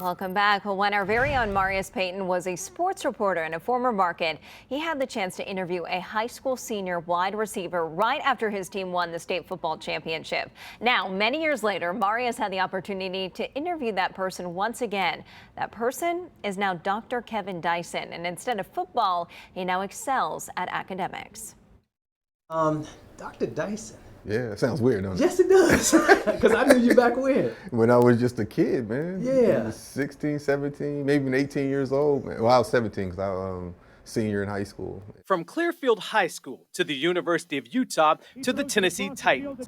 Welcome back. Well, when our very own Marius Payton was a sports reporter in a former market, he had the chance to interview a high school senior wide receiver right after his team won the state football championship. Now, many years later, Marius had the opportunity to interview that person once again. That person is now Dr. Kevin Dyson, and instead of football, he now excels at academics. Dr. Dyson. Yeah, it sounds weird, doesn't it? Yes, it does. Because I knew you back when. When I was just a kid, man. Yeah. 16, 17, maybe even 18 years old, man. Well, I was 17 because I was senior in high school. From Clearfield High School to the University of Utah to the Tennessee Titans,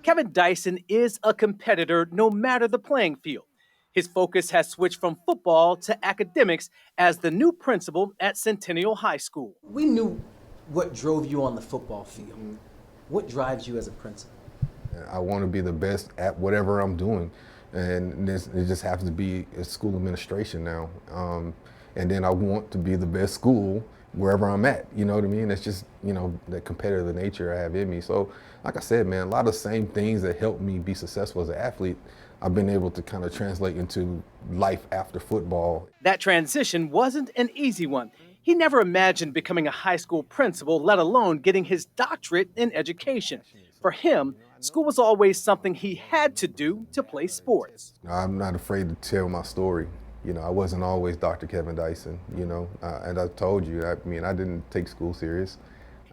Kevin Dyson is a competitor no matter the playing field. His focus has switched from football to academics as the new principal at Centennial High School. We knew what drove you on the football field. What drives you as a principal? I want to be the best at whatever I'm doing. And it just happens to be a school administration now. And then I want to be the best school wherever I'm at. You know what I mean? It's just, the competitive nature I have in me. So, like I said, man, a lot of the same things that helped me be successful as an athlete, I've been able to kind of translate into life after football. That transition wasn't an easy one. He never imagined becoming a high school principal, let alone getting his doctorate in education. For him, school was always something he had to do to play sports. I'm not afraid to tell my story. I wasn't always Dr. Kevin Dyson, and I told you, I didn't take school serious.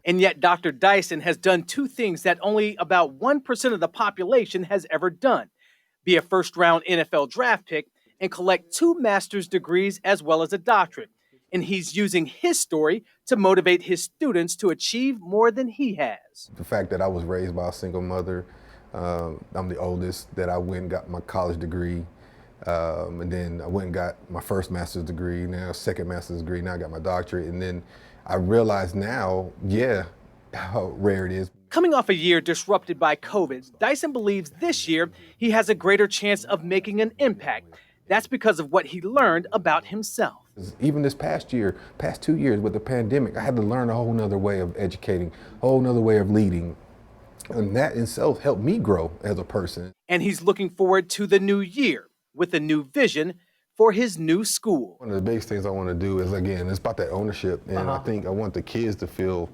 And yet Dr. Dyson has done two things that only about 1% of the population has ever done: be a first-round NFL draft pick and collect 2 master's degrees as well as a doctorate. And he's using his story to motivate his students to achieve more than he has. The fact that I was raised by a single mother, I'm the oldest, that I went and got my college degree, and then I went and got my first master's degree, now second master's degree, now I got my doctorate, and then I realize now, how rare it is. Coming off a year disrupted by COVID, Dyson believes this year he has a greater chance of making an impact. That's because of what he learned about himself. Even this past 2 years with the pandemic, I had to learn a whole nother way of educating, a whole nother way of leading. And that in itself helped me grow as a person. And he's looking forward to the new year with a new vision for his new school. One of the biggest things I want to do is, again, it's about that ownership. And I think I want the kids to feel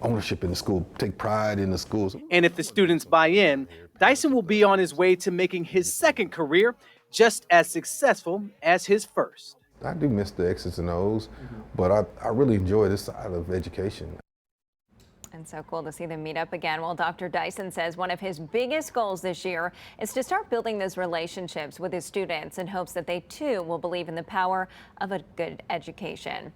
ownership in the school, take pride in the schools. And if the students buy in, Dyson will be on his way to making his second career just as successful as his first. I do miss the X's and O's, but I really enjoy this side of education. And so cool to see them meet up again. Well, Dr. Dyson says one of his biggest goals this year is to start building those relationships with his students in hopes that they too will believe in the power of a good education.